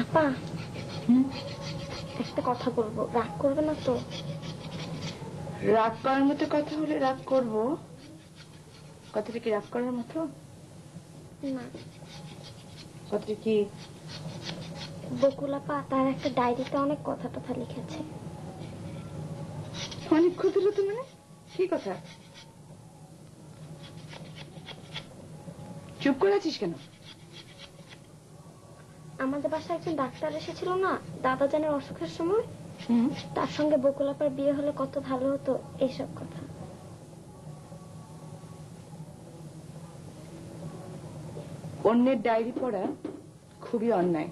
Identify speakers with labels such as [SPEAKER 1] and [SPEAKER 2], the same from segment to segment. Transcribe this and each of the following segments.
[SPEAKER 1] আপা একটা কথা বলবো, রাগ করবে না তো?
[SPEAKER 2] রাগ করার মতো কথা হলে রাগ করব। কথাটা কি রাগ করার মতো?
[SPEAKER 1] না।
[SPEAKER 2] কথাটা কি?
[SPEAKER 1] বকুল আপা তার একটা ডায়েরিতে অনেক কথা টথা লিখেছে।
[SPEAKER 2] অনেক কথা টথা মানে কি কথা? চুপ করে আছিস কেন?
[SPEAKER 1] আমাদের বাসায় একজন ডাক্তার এসেছিল না দাদা জানের অসুখের সময়, তার সঙ্গে বকুল আপার বিয়ে হলে কত ভালো হতো, এইসব কথা।
[SPEAKER 2] অন্যের ডায়েরি পড়া খুবই অন্যায়।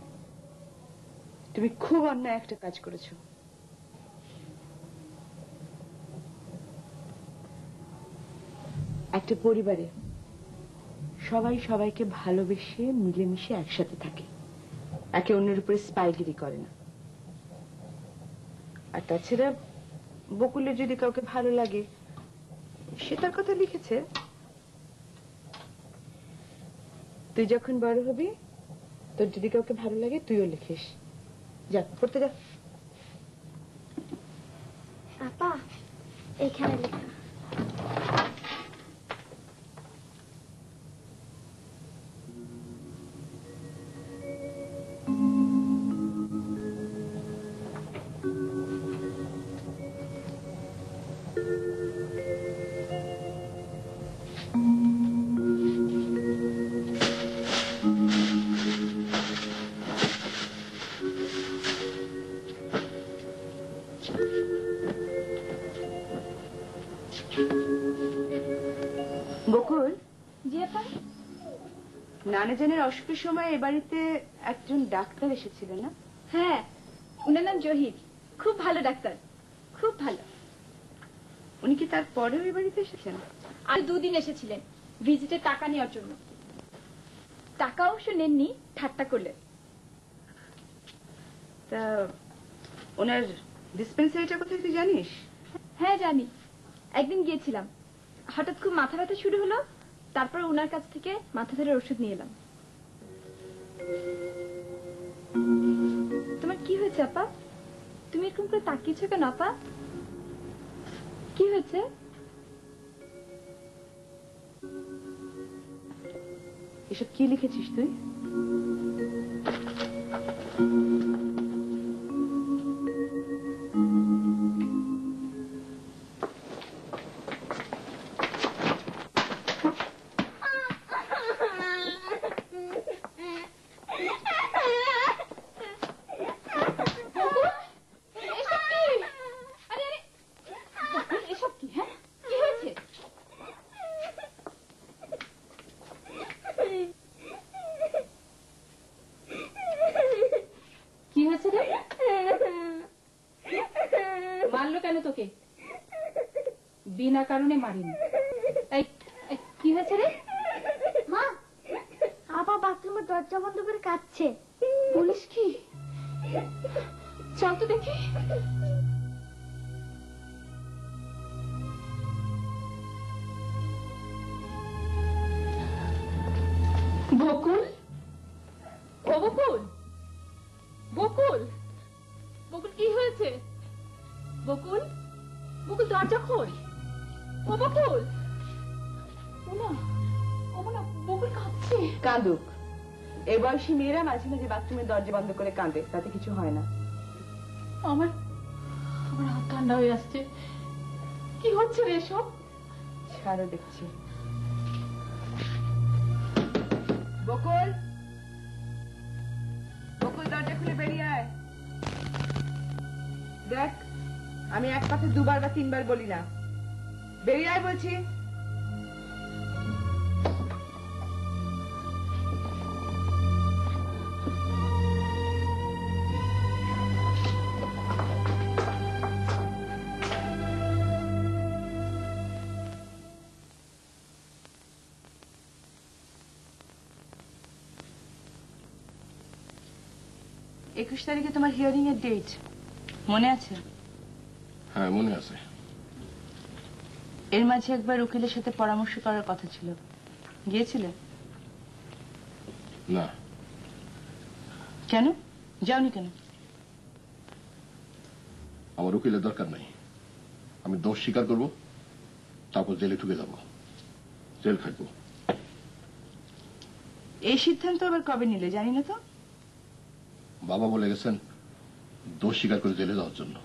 [SPEAKER 2] তুমি খুব অন্যায় একটা কাজ করেছো। একটা পরিবারে সবাই সবাইকে ভালোবেসে মিলেমিশে একসাথে থাকে, একে অন্যের উপরে স্পাইগিরি করে না। আর তাছাড়া বকুলের যদি কাউকে ভালো লাগে সে তার কথা লিখেছে। তুই যখন বড় হবি তোর যদি কাউকে ভালো লাগে তুইও লিখিস। যা পড়তে যা।
[SPEAKER 1] আপা এইখানে লেখা।
[SPEAKER 2] বকুল।
[SPEAKER 1] জি আপা।
[SPEAKER 2] নানাজানের অসুখের সময় এ বাড়িতে একজন ডাক্তার এসেছিল না?
[SPEAKER 3] হ্যাঁ, উনার নাম জহির, খুব ভালো ডাক্তার, খুব ভালো।
[SPEAKER 2] উনি কি তারপরেও এ বাড়িতে এসেছেন?
[SPEAKER 3] আর 2 দিন এসেছিলেন ভিজিটের টাকা নেওয়ার জন্য। টাকা অবশ্য নেননি, ঠাট্টা করলেন।
[SPEAKER 2] তা ওনার ডিসপেন্সারিটা কোথায় তুই জানিস?
[SPEAKER 3] হ্যাঁ জানি, একদিন গিয়েছিলাম, হঠাৎ খুব মাথা ব্যথা শুরু হলো, তারপর ওনার কাছ থেকে মাথা ধরে ওষুধ নিয়ে এলাম। তোমার কি হয়েছে আপা? তুমি এরকম করে তাকিয়েছো কেন আপা? কি হয়েছে?
[SPEAKER 2] এসব কি লিখেছিস তুই?
[SPEAKER 3] মারলো কেন তোকে? বিনা কারণে মারিনি। কি হয়েছে রে?
[SPEAKER 1] মা, আপা বাথরুমের দরজা বন্ধ করে কাঁদছে।
[SPEAKER 3] বলিস কি? চল তো দেখি। বকুল, ও বকুল, বকুল, বকুল কি হয়েছে? বকুল, বকুল দরজা খোল। ও বকুল, বকুল কাঁদছে।
[SPEAKER 2] কাঁদুক, এ বয়সী মেয়েরা মাঝে মাঝে বাথরুমের দরজা বন্ধ করে কাঁদে, তাতে কিছু হয় না।
[SPEAKER 3] আমার আমার হাত ঠান্ডা হয়ে আসছে। কি হচ্ছে রে এসব?
[SPEAKER 2] ছাড়ো দেখছি। বকুল, বকুল দরজা খুলে বেরিয়ে আয়। দেখ, আমি এক কথা 2বার বা 3বার বলি না, বেরিয়ে আয় বলছি। একুশ তারিখে তোমার হিয়ারিং এর ডেট মনে আছে?
[SPEAKER 4] হ্যাঁ মনে আছে।
[SPEAKER 2] এর মাঝে একবার উকিলের সাথে পরামর্শ করার কথা ছিল, গিয়েছিলে?
[SPEAKER 4] না।
[SPEAKER 2] কেন? যাওনি কেন?
[SPEAKER 4] আমার উকিলের দরকার নাই। আমি দোষ স্বীকার করব, তারপর জেলে ঢুকে যাব, জেল খাটবো।
[SPEAKER 2] এই সিদ্ধান্ত আবার কবে নিলে জানি না তো।
[SPEAKER 4] বাবা বলে গেছেন দোষ স্বীকার করে জেলে যাওয়ার জন্য।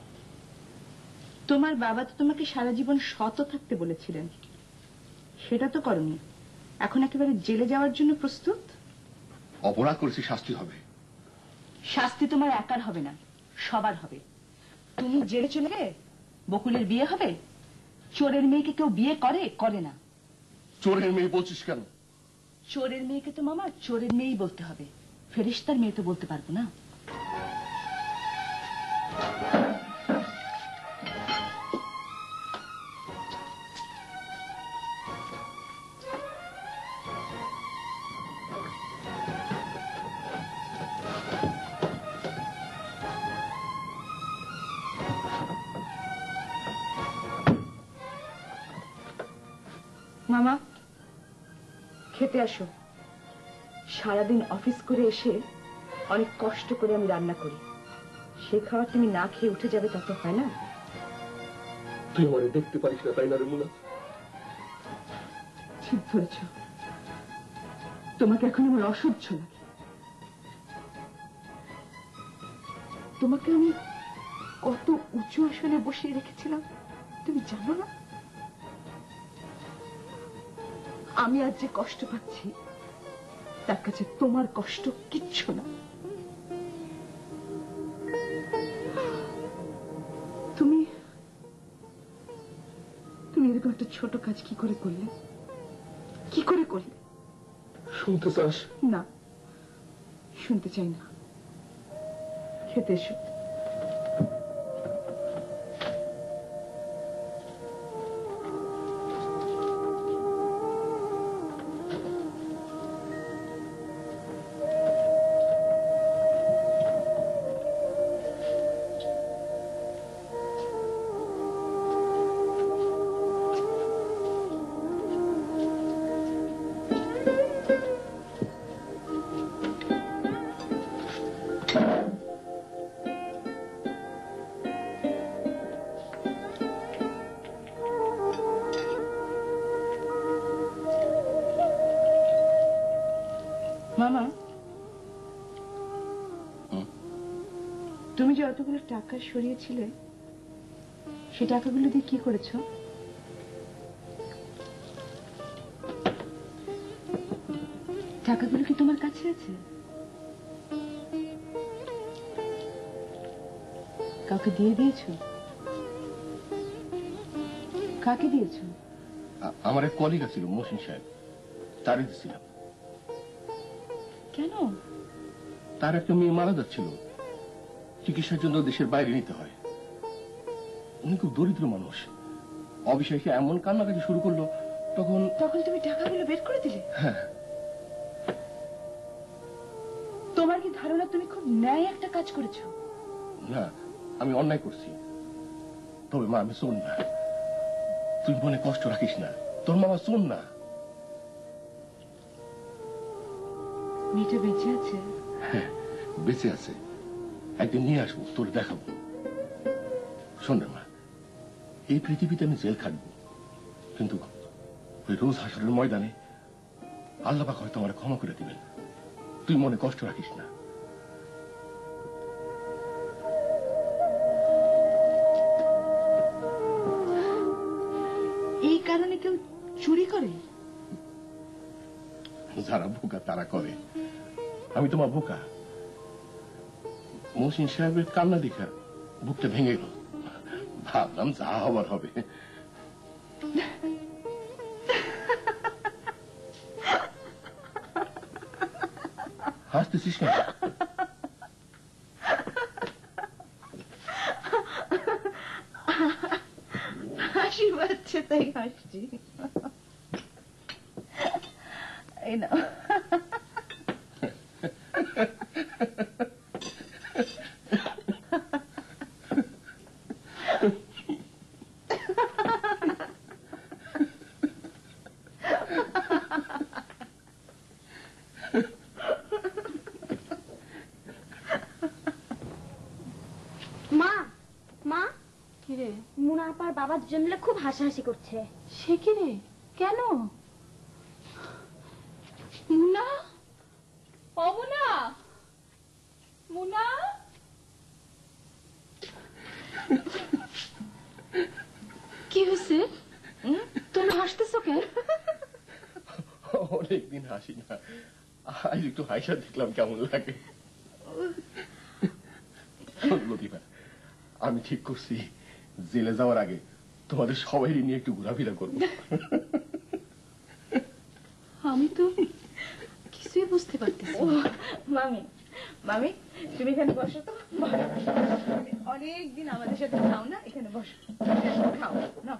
[SPEAKER 2] তোমার বাবা তো তোমাকে সারা জীবন সৎ থাকতে বলেছিলেন, সেটা তো করনি। এখন একেবারে জেলে যাওয়ার জন্য প্রস্তুত?
[SPEAKER 4] অপরাধ করেছি, শাস্তি হবে।
[SPEAKER 2] শাস্তি তোমার একার হবে না, সবার হবে। তুমি জেলে চলে গেলে বকুলের বিয়ে হবে। চোরের মেয়েকে কেউ বিয়ে করে? করে না।
[SPEAKER 4] চোরের মেয়ে বলছিস কেন?
[SPEAKER 2] চোরের মেয়েকে তো মামা চোরের মেয়েই বলতে হবে, ফেরেশতার মেয়ে তো বলতে পারবো না। মামা, খেতে আসো। সারাদিন অফিস করে এসে অনেক কষ্ট করে আমি রান্না করি, সে খাবার তুমি না খেয়ে উঠে যাবে তা তো হয় না।
[SPEAKER 4] তুই আমারে দেখতে পারিস না তাই না রে মুনা?
[SPEAKER 2] ঠিক ধরেছ, তোমাকে এখন আমার অসহ্য লাগে। তোমাকে আমি কত উঁচু আসনে বসিয়ে রেখেছিলাম তুমি জানো না? আমি আজ যে কষ্ট পাচ্ছি তার কাছে তোমার কষ্ট কিচ্ছু না। তুমি তুমি এরকম একটা ছোট কাজ কি করে করলে? কি করে করলে?
[SPEAKER 4] শুনতে চাস?
[SPEAKER 2] না, শুনতে চাই না। খেতে এসো। মামা, তুমি যে অতগুলো টাকা সরিয়েছিলে সে টাকাগুলো দিয়ে কি করেছো? টাকাগুলো কি তোমার কাছে আছে? কাউকে দিয়ে দিয়েছো? কাকে দিয়েছো?
[SPEAKER 4] আমার এক কলিগ ছিল মহসিন সাহেব, তারই দিছিলাম।
[SPEAKER 2] কেন?
[SPEAKER 4] তার একটা মেয়ে মারা যাচ্ছিল, চিকিৎসার জন্য দেশের বাইরে নিতে হয়। উনি খুব দরিদ্র মানুষ। অবিশ্বাসে এমন কান্নাকাটি শুরু করলো, তখন
[SPEAKER 2] তখন তুমি টাকাগুলো বের করে দিলে?
[SPEAKER 4] হ্যাঁ।
[SPEAKER 2] তোমার কি ধারণা তুমি খুব ন্যায় একটা কাজ করেছো?
[SPEAKER 4] না, আমি অন্যায় করছি। তবে মা, আমি শোন না, তুই মনে কষ্ট রাখিস না। তোর মামা শোন না।
[SPEAKER 2] মেয়েটা বেঁচে আছে?
[SPEAKER 4] হ্যাঁ, বেঁচে আছে। একদিন নিয়ে আসবো, তোর দেখাবো। শোন না মা, এই পৃথিবীতে আমি জেল খাটবো, কিন্তু ওই রোজ হাসরের ময়দানে আল্লাহ পাক হয়তো আমার ক্ষমা করে দিবেন। তুই মনে কষ্ট রাখিস না।
[SPEAKER 2] এই কারণে কেউ চুরি করে?
[SPEAKER 4] যারা বোকা তারা করে। আমি তোমার বোকা? মহসিন সাহেবের কান্না দেখা বুকটা ভেঙে গেল। ভাবলাম যা হবার হবে। হাসতেছিস কেন?
[SPEAKER 2] হাসি পাচ্ছে তাই হাসছি। এই না,
[SPEAKER 1] আর বাবা দুজন মিলে খুব হাসাহাসি করছে।
[SPEAKER 2] সে কি রে? কেন? মুনা, ও মুনা, মুনা, কি হয়েছে? তুমি হাসতেছো কেন?
[SPEAKER 4] অনেকদিন হাসি না, আজ একটু হাসা দেখলাম কেমন লাগে। লতিফা, আমি ঠিক করছি জেলে যাওয়ার আগে তোমাদের সবাই নিয়ে একটু ঘোরাফেরা করবো।
[SPEAKER 2] আমি তো কিছুই বুঝতে পারতেছি না। মামি, মামি, তুমি এখানে বসো তো। অনেকদিন আমাদের সাথে খাও না, এখানে বসো, খাও না।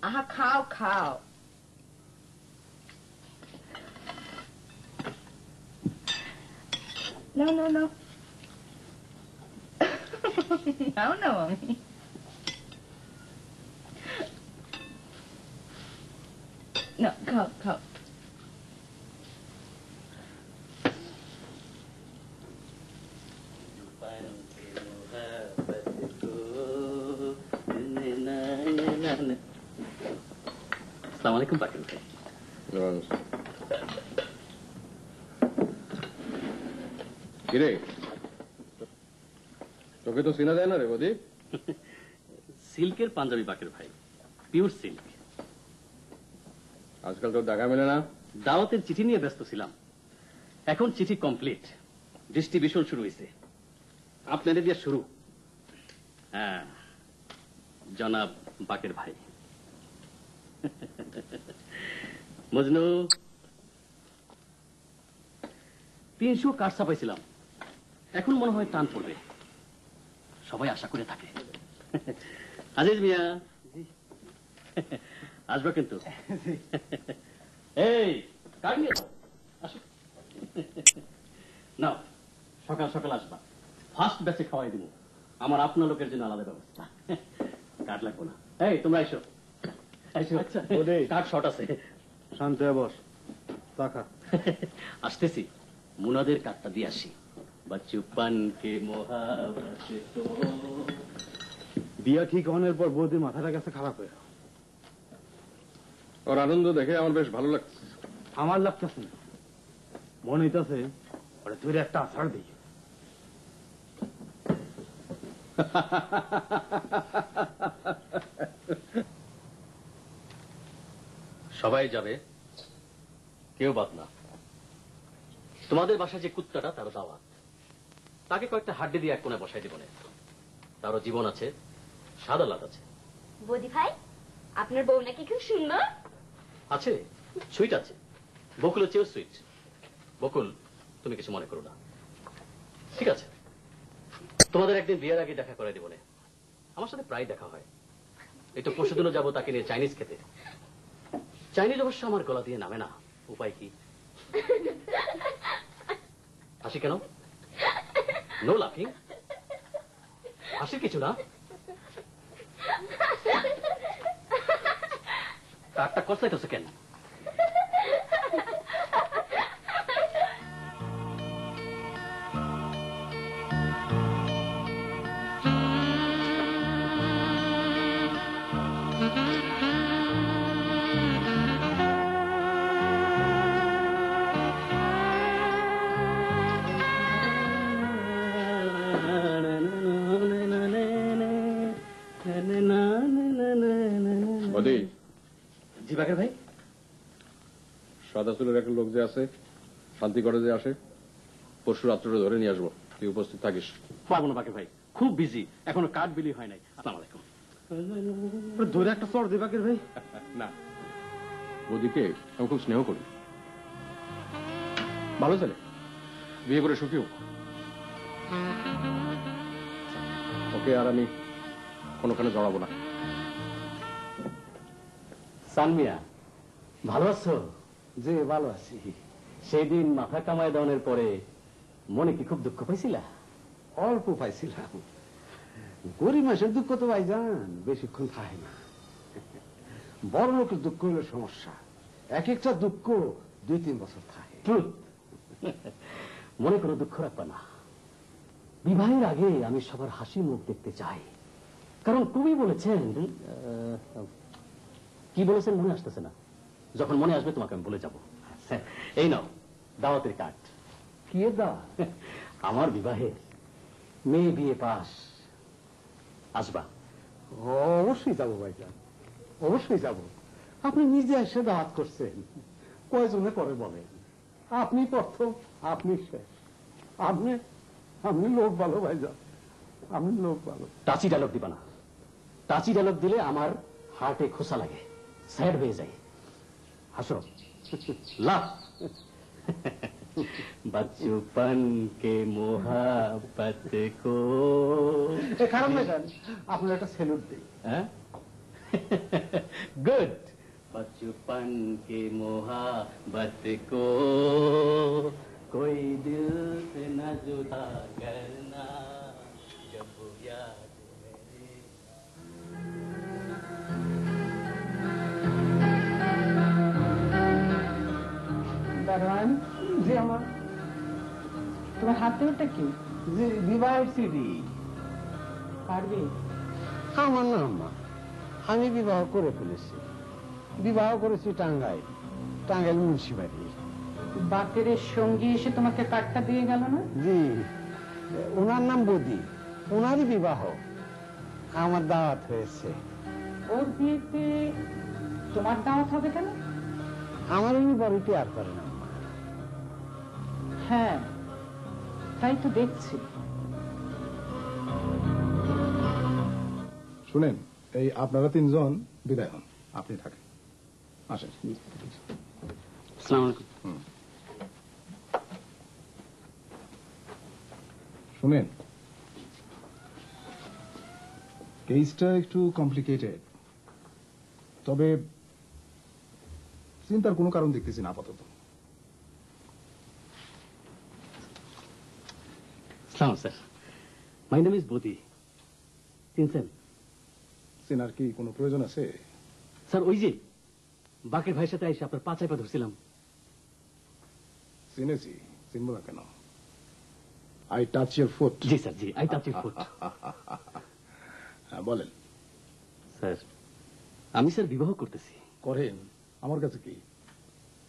[SPEAKER 2] আহা, খাও খাও। নাও নাও নাও, নাও না মামি। না, খাও খাও।
[SPEAKER 5] আসসালামু আলাইকুম পাকেল ভাই।
[SPEAKER 6] কিরে, তোকে তো চেনা যায় না রে বদি।
[SPEAKER 5] সিল্কের পাঞ্জাবি পাকের ভাই, পিওর সিল্ক।
[SPEAKER 6] আজকাল তোর দেখা মেলে না।
[SPEAKER 5] দাওয়াতের চিঠি নিয়ে ব্যস্ত ছিলাম, এখন চিঠি কমপ্লিট, ডিস্ট্রিবিউশন শুরু হয়েছে, আপনাদের দিয়ে শুরু। হ্যাঁ, জনাব বাকের ভাই। মজনু 300 কার্ড ছাপাইছিলাম, এখন মনে হয় টান পড়বে, সবাই আশা করে থাকে। আজিজ মিয়া আসবে কিন্তু। এই কার্ড নিয়ে আসো। নাও, সকাল সকাল আসবা, ফার্স্ট ব্যাচে খাওয়াই দিব, আমার আপনার লোকের জন্য আলাদা ব্যবস্থা। কার্ড লাগবো না। এই তোমরা এসো, আচ্ছা কার্ড শর্ট আছে।
[SPEAKER 6] শান্তি বস, টাকা
[SPEAKER 5] আসতেছি, মুনাদের কার্ডটা দিয়ে আসি। বাচ্চুপান কে মোহাবতে তো
[SPEAKER 6] বিয়া ঠিক হওয়ার পর বৌদির মাথাটা কাছে খারাপ হয়ে ওর আনন্দ দেখে আমার বেশ ভালো লাগছে।
[SPEAKER 7] আমার লাগতেছে না, মনে হইতেছে ওরা ধরে একটা আছাড় দিই।
[SPEAKER 5] সবাই যাবে, কেউ বাদ না। তোমাদের বাসায় যে কুত্তাটা, তারও দাওয়াত, তাকে কয়েকটা হাড্ডি দিয়ে এক কোণে বসাই দিব না। তারও জীবন আছে, স্বাদ আহ্লাদ আছে।
[SPEAKER 1] বৌদি ভাই, আপনার বউ নাকি খুব সুন্দর?
[SPEAKER 5] আছে, সুইট আছে, বকুলের চেয়েও সুইট। বকুল, তুমি কিছু মনে করো না, ঠিক আছে? তোমাদের একদিন বিয়ের আগে দেখা করে দিব না, আমার সাথে প্রায় দেখা হয়। একটু পরশুদিনও যাবো তাকে নিয়ে চাইনিজ খেতে। চাইনিজ অবশ্য আমার গলা দিয়ে নামে না, উপায় কি? হাসি কেন? নো লাফিং, হাসির কিছু না। কাকটা কষাইতেছে কেন?
[SPEAKER 6] বদি,
[SPEAKER 5] জি বাকের ভাই।
[SPEAKER 6] সাদা চুলের একটা লোক যে আছে, শান্তি করে যে আসে, পরশু রাত্রে ধরে নিয়ে আসবো, তুই উপস্থিত থাকিস।
[SPEAKER 5] পারবো না বাকের ভাই, খুব বিজি, এখনো কার্ড বিলি হয় নাই। আসসালামু আলাইকুম।
[SPEAKER 7] ধরে একটা চর দিবাকের ভাই।
[SPEAKER 6] না, বদিকে আমি খুব স্নেহ করি, ভালো ছেলে, বিয়ে করে সুখী হোক। ওকে আর আমি কোনোখানে জড়াবো না।
[SPEAKER 5] সানমিয়া, ভালো আছো?
[SPEAKER 7] যে ভালো আছি।
[SPEAKER 5] সেই দিন মাথা কামায় দেওয়ার পরে মনে কি খুব দুঃখ পাইছিলা?
[SPEAKER 7] অল্প পাইছিলাম, গরিব মাসের দুঃখ তো ভাইজান বেশিক্ষণ থাকে না। বড় লোকের দুঃখ হলো সমস্যা, এক একটা দুঃখ 2-3 বছর থাকে।
[SPEAKER 5] ট্রুথ। মনে করো দুঃখ রাখবা না, বিবাহের আগে আমি সবার হাসি মুখ দেখতে চাই, কারণ কবি বলেছেন, কি বলেছেন মনে আসতেছে না, যখন মনে আসবে তোমাকে আমি বলে যাব। এই নাও দাওয়াতের কার্ড।
[SPEAKER 7] কি দা?
[SPEAKER 5] আমার বিবাহে মেয়ে বিয়ে পাস, আসবা?
[SPEAKER 7] অবশ্যই যাবো ভাইজান, অবশ্যই যাব। আপনি নিজে এসে দাওয়াত করছেন, কয়জনে করে বলেন? আপনি প্রথম, আপনি শেষ। আপনি আপনি লোক ভালো ভাইজান, আপনি লোক ভালো।
[SPEAKER 5] টাচি ডায়লগ দিবা না, টাচি ডায়লগ দিলে আমার হার্টে খোসা লাগে, স্যাড হয়ে যায়। হাসো, লাভ। बचपन के मोहब्बत को
[SPEAKER 7] খারাপ ভাইজান, আপনার একটা সেলুট দিই।
[SPEAKER 5] गुड। बचपन के मोहब्बत को कोई दिल से न जुदा करना, जब याद मेरे।
[SPEAKER 7] দারোয়ান জি, আমার
[SPEAKER 2] তোমার হাতে ওটা কি?
[SPEAKER 7] জি বিবাহের সিডি।
[SPEAKER 2] পারবে?
[SPEAKER 7] আমার না আম্মা, আমি বিবাহ করে ফেলেছি। বিবাহ করেছি টাঙ্গাইল, টাঙ্গাইল মুন্সিবাড়ি।
[SPEAKER 2] বাতের সঙ্গী এসে তোমাকে কার্ডটা দিয়ে গেল না?
[SPEAKER 7] জি, ওনার নাম বদি, ওনারই বিবাহ, আমার দাওয়াত হয়েছে।
[SPEAKER 2] ওর বিয়েতে তোমার দাওয়াত হবে কেন?
[SPEAKER 7] আমার উনি বাড়িতে আর করে না আম্মা।
[SPEAKER 2] হ্যাঁ, তাই তো দেখছি।
[SPEAKER 8] শুনেন, এই আপনারা তিনজন বিদায় হন, আপনি থাকেন, আসেন।
[SPEAKER 5] আসসালামু আলাইকুম।
[SPEAKER 8] শুনেন, কেসটা একটু কমপ্লিকেটেড, তবে চিন্তার কোনো কারণ দেখতেছি না আপাতত।
[SPEAKER 5] সালাম স্যার, মাই নেম ইজ বদি। চিনছেন?
[SPEAKER 8] চেনার কি কোনো প্রয়োজন আছে?
[SPEAKER 5] স্যার ওই যে বাকের ভাইয়ের সাথে এসে আপনার পা চাইপা ধরছিলাম।
[SPEAKER 8] চিনেছি, চিনব না কেন? I touch your foot.
[SPEAKER 5] G sir, G, I touch your foot.
[SPEAKER 8] হ্যাঁ বলেন।
[SPEAKER 5] স্যার আমি স্যার বিবাহ করতেছি।
[SPEAKER 8] করেন? আমার কাছে কি?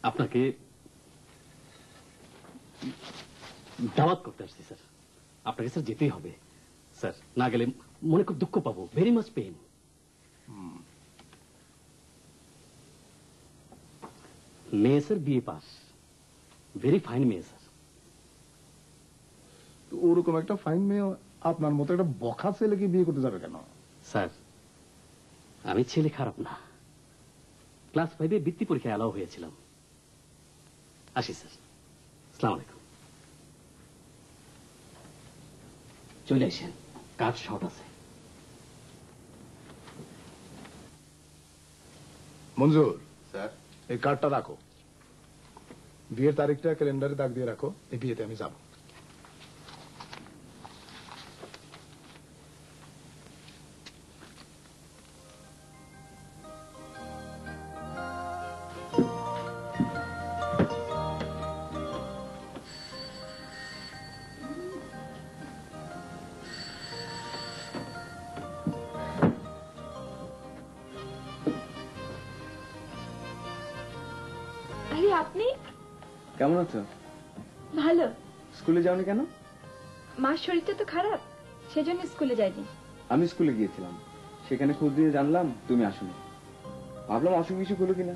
[SPEAKER 5] আপনাকে দাওয়াত করতে আসছি স্যার, আপনাকে স্যার যেতেই হবে। স্যার না গেলে মনে খুব দুঃখ পাবো, ভেরি মাচ পেইন। মেয়ে স্যার বিয়ে পাস, ভেরি ফাইন মেয়ে স্যার।
[SPEAKER 8] তো ওরকম একটা ফাইন মেয়ে আপনার মতো একটা বখা ছেলেকে বিয়ে করতে যাবে কেন?
[SPEAKER 5] স্যার আমি ছেলে খারাপ না, ক্লাস 5-এ বৃত্তি পরীক্ষায় অ্যালাউ হয়েছিলাম। আসি স্যার, আসসালামু আলাইকুম। চলে আসেন, কাজ শর্ট আছে।
[SPEAKER 8] মঞ্জুর,
[SPEAKER 4] স্যার
[SPEAKER 8] এই কার্ডটা রাখো, বিয়ের তারিখটা ক্যালেন্ডারে দাগ দিয়ে রাখো, এই বিয়েতে আমি যাব।
[SPEAKER 3] আরে আপনি?
[SPEAKER 9] কেমন আছো?
[SPEAKER 3] ভালো।
[SPEAKER 9] স্কুলে যাওনি কেন?
[SPEAKER 3] মার শরীরটা তো খারাপ, সেজন্য স্কুলে যাইনি।
[SPEAKER 9] আমি স্কুলে গিয়েছিলাম, সেখানে খোঁজ দিয়ে জানলাম তুমি আসোনি। ভাবলাম অসুখ বিসুখ হলো কিনা।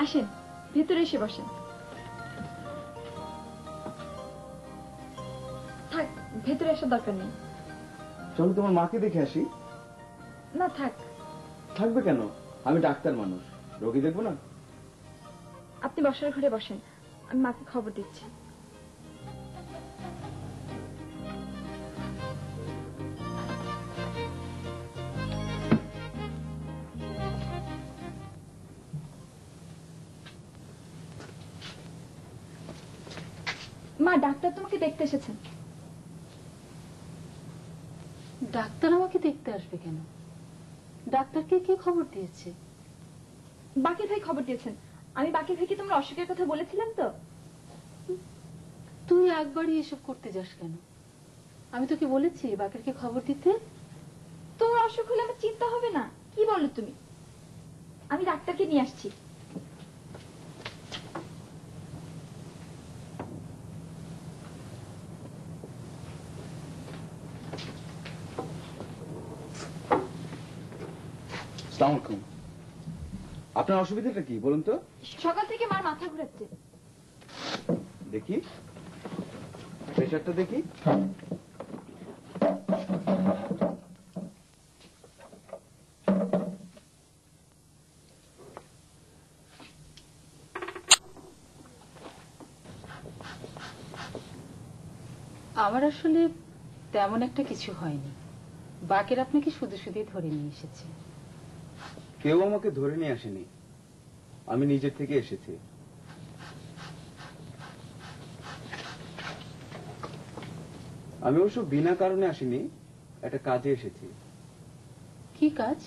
[SPEAKER 3] আসেন, ভেতরে এসে বসেন। থাক, ভেতরে আসার দরকার নেই।
[SPEAKER 9] চলো তোমার মাকে দেখে আসি।
[SPEAKER 3] না থাক,
[SPEAKER 9] থাকবে কেন? আমি ডাক্তার মানুষ, রোগী দেখবো না।
[SPEAKER 3] আপনি বসার ঘরে বসেন, আমি মাকে খবর দিচ্ছি। মা, ডাক্তার তোমাকে দেখতে এসেছেন।
[SPEAKER 10] ডাক্তার আমাকে দেখতে আসবে কেন? ডাক্তারকে কে খবর দিয়েছে?
[SPEAKER 3] বাকির ভাই খবর দিয়েছেন। আমি বাকির ভাইকে তোমার অসুখের কথা বলেছিলাম তো।
[SPEAKER 10] তুই একবারই এসব করতে যাস কেন? আমি তোকে বলেছি বাকেরকে খবর দিতে।
[SPEAKER 3] তোর অসুখ হলে আমার চিন্তা হবে না? কি বলো তুমি? আমি ডাক্তারকে নিয়ে আসছি।
[SPEAKER 9] আসসালামু আলাইকুম। আপনার অসুবিধাটা কি বলুন তো?
[SPEAKER 3] সকাল থেকে মার মাথা ঘুরাচ্ছে।
[SPEAKER 9] দেখি প্রেশারটা দেখি।
[SPEAKER 10] আমার আসলে তেমন একটা কিছু হয়নি। বাকের আপনাকে শুধু শুধুই ধরে নিয়ে এসেছে।
[SPEAKER 9] কেউ আমাকে ধরে নিয়ে আসেনি, আমি নিজের থেকে এসেছি। আমি অবশ্য বিনা কারণে আসিনি, একটা কাজে এসেছি।
[SPEAKER 10] কি কাজ?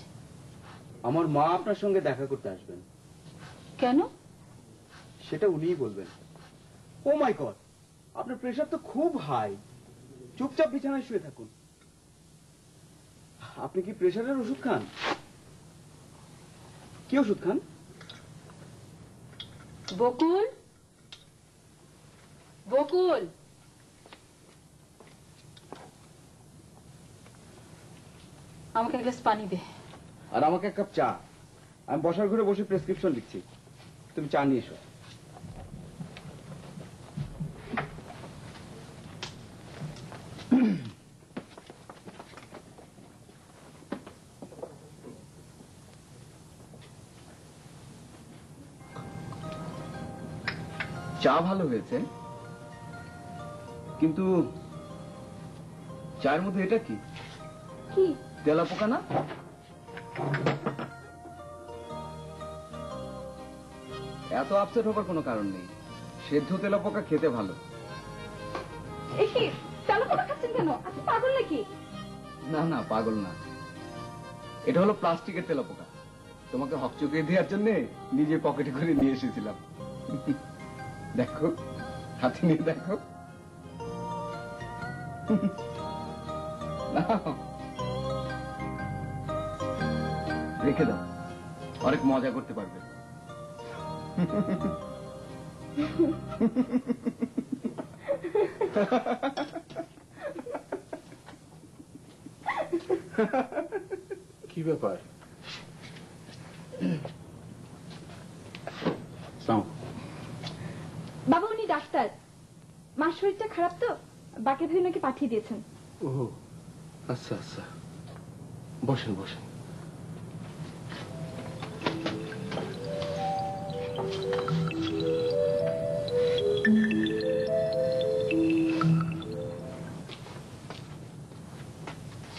[SPEAKER 9] আমার মা আপনার সঙ্গে দেখা করতে আসবেন।
[SPEAKER 10] কেন?
[SPEAKER 9] সেটা উনিই বলবেন। ও মাই গড, আপনার প্রেশার তো খুব হাই। চুপচাপ বিছানায় শুয়ে থাকুন। আপনি কি প্রেশারের ওষুধ খান? কি ওষুধ খান?
[SPEAKER 10] বকুল, বকুল, আমাকে এক গ্লাস পানি দে।
[SPEAKER 9] আর আমাকে এক কাপ চা। আমি বসার ঘরে বসে প্রেসক্রিপশন লিখছি, তুমি চা নিয়ে এসো। চা ভালো হয়েছে, কিন্তু চায়ের মধ্যে এটা কি?
[SPEAKER 3] কি?
[SPEAKER 9] তেলাপোকা না? এত আপসেট হবার কোনো কারণ নেই। সেদ্ধ তেলাপোকা খেতে ভালো।
[SPEAKER 3] এসে তেলাপোকা খাচ্ছেন কেন? আপনি পাগল নাকি?
[SPEAKER 9] না না, পাগল না। এটা হলো প্লাস্টিকের তেলাপোকা। তোমাকে হকচকিয়ে দেওয়ার জন্য নিজে পকেটে করে নিয়ে এসেছিলাম। দেখো, হাতে নিয়ে দেখো। নাও, রেখে দাও, অনেক মজা করতে পারবে।
[SPEAKER 4] কি ব্যাপার?
[SPEAKER 3] বাবা, উনি ডাক্তার। মার শরীরটা খারাপ তো, বাকে ভাই নাকি পাঠিয়ে দিয়েছেন।
[SPEAKER 4] ও আচ্ছা আচ্ছা, বসেন বসেন।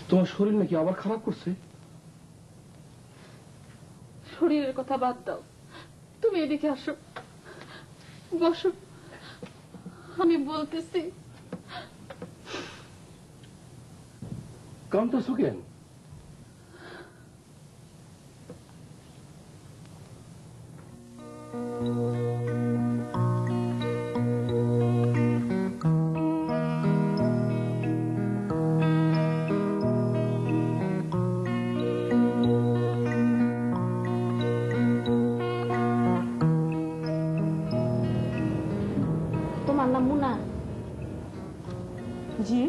[SPEAKER 4] তোমার শরীর নাকি আবার খারাপ করছে?
[SPEAKER 10] শরীরের কথা বাদ দাও, তুমি এদিকে আসো, বসো, আমি বলতেছি।
[SPEAKER 4] কাঁদতেছো কেন?
[SPEAKER 1] তোমার নাম মুনা?
[SPEAKER 10] জি।